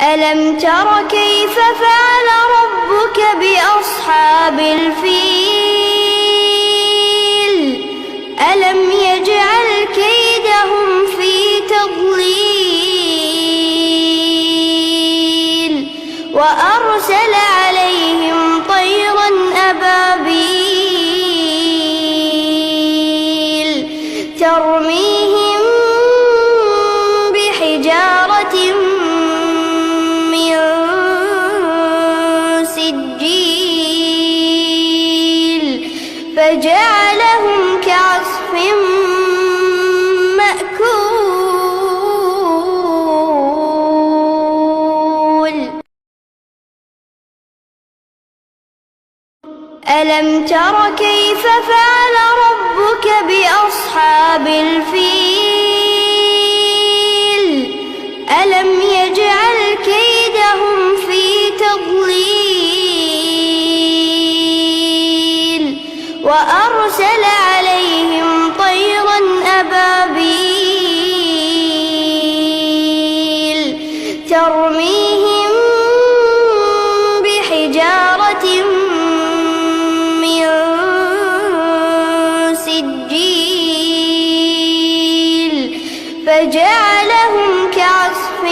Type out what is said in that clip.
ألم تر كيف فعل ربك بأصحاب الفيل ألم يجعل كيدهم في تضليل وأرسل عليهم طيرا أبابيل ترميهم بحجارة من سجيل فجعلهم كعصف مأكول ألم تر كيف فعل ربك بأصحاب الفيل ألم يجعل كيدهم في تضليل وأرسل عليهم طيرا أبابيل ترميهم بحجارة من سجيل فجعلهم كعصف